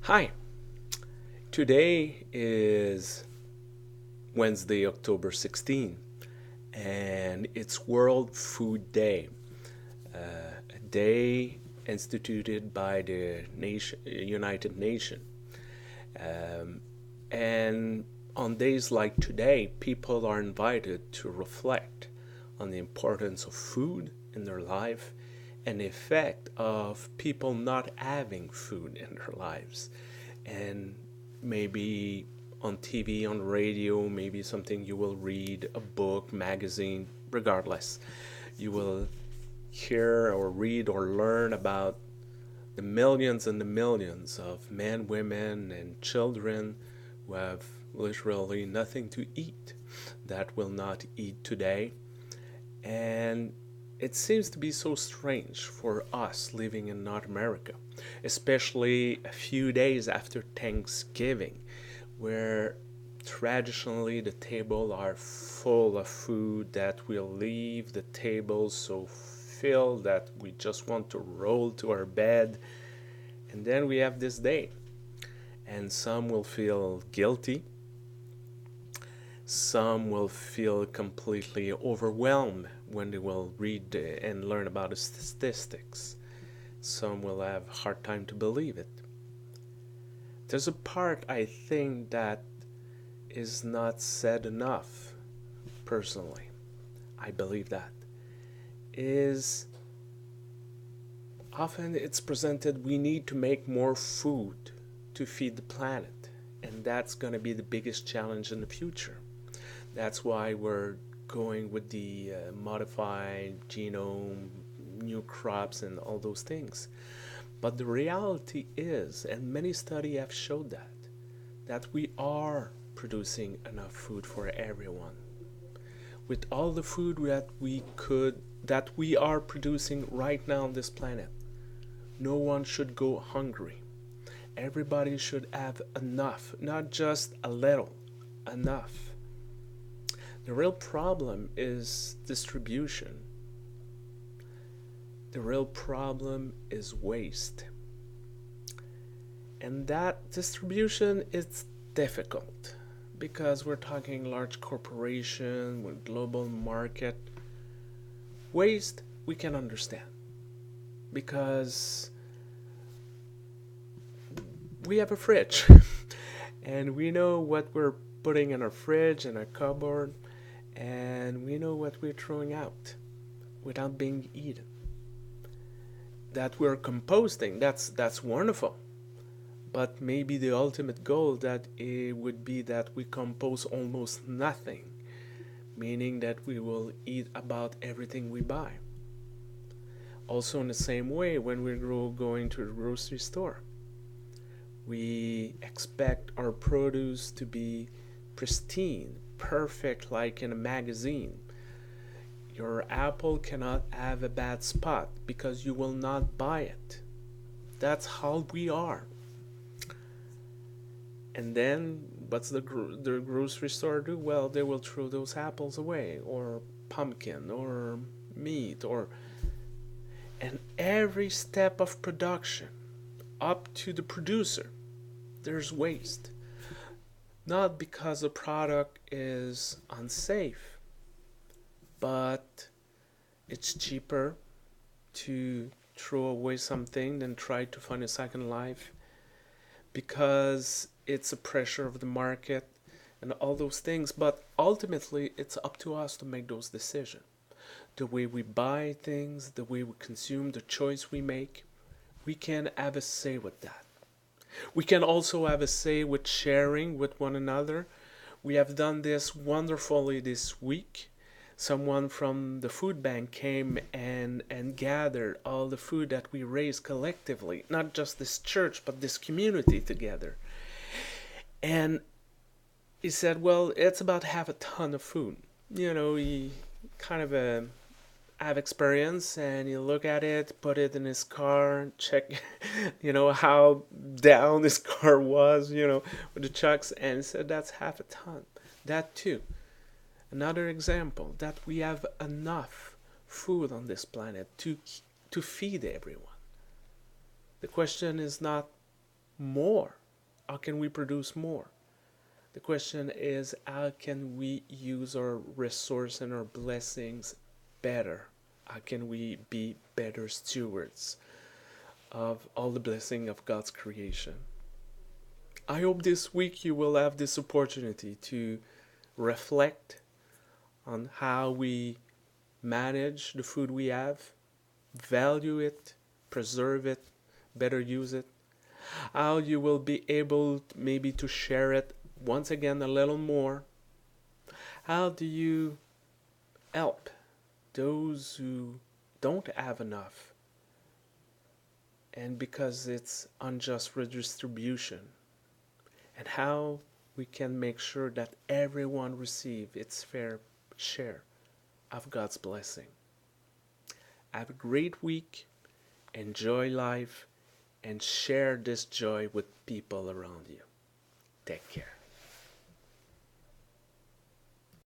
Hi, today is Wednesday, October 16, and it's World Food Day, a day instituted by the United Nations. Um, and on days like today, people are invited to reflect on the importance of food in their life and the effect of people not having food in their lives. And maybe on TV, on radio, maybe something you will read, a book, magazine, regardless. You will hear or read or learn about the millions and the millions of men, women, and children who have literally nothing to eat, that will not eat today. And it seems to be so strange for us living in North America, especially a few days after Thanksgiving, where traditionally the table are full of food that will leave the table so filled that we just want to roll to our bed. And then we have this day, and some will feel guilty. Some will feel completely overwhelmed when they will read and learn about the statistics. Some will have a hard time to believe it. There's a part I think that is not said enough, personally. I believe that. Is often it's presented we need to make more food to feed the planet, and that's going to be the biggest challenge in the future. That's why we're going with the modified genome, new crops, and all those things. But the reality is, and many studies have showed that we are producing enough food for everyone. With all the food that we are producing right now on this planet, no one should go hungry. Everybody should have enough, not just a little, enough. The real problem is distribution. The real problem is waste. And that distribution is difficult because we're talking large corporation with global market. Waste we can understand because we have a fridge and we know what we're putting in our fridge and our cupboard, and we know what we're throwing out without being eaten. That we're composting, that's wonderful. But maybe the ultimate goal that it would be that we compose almost nothing, meaning that we will eat about everything we buy. Also, in the same way, when we're going to the grocery store, we expect our produce to be pristine, perfect, like in a magazine. Your apple cannot have a bad spot because you will not buy it. That's how we are. And then what's the grocery store do? Well, they will throw those apples away, or pumpkin, or meat, or and every step of production up to the producer, there's waste. Not because the product is unsafe, but it's cheaper to throw away something than try to find a second life, because it's a pressure of the market and all those things. But ultimately, it's up to us to make those decisions. The way we buy things, the way we consume, the choice we make, we can have a say with that. We can also have a say with sharing with one another. We have done this wonderfully this week. Someone from the food bank came and gathered all the food that we raise collectively, not just this church, but this community together. And he said, well, it's about half a ton of food. He kind of have experience, and you look at it, put it in his car, check how down his car was, with the trucks, and said that's half a ton. That too, another example that we have enough food on this planet to feed everyone. The question is not more? How can we produce more? The question is, how can we use our resource and our blessings better? How can we be better stewards of all the blessing of God's creation? I hope this week you will have this opportunity to reflect on how we manage the food we have, value it, preserve it, better use it, how you will be able maybe to share it once again a little more. How do you help those who don't have enough? And because it's unjust redistribution, and how we can make sure that everyone receives its fair share of God's blessing. Have a great week, enjoy life, and share this joy with people around you. Take care.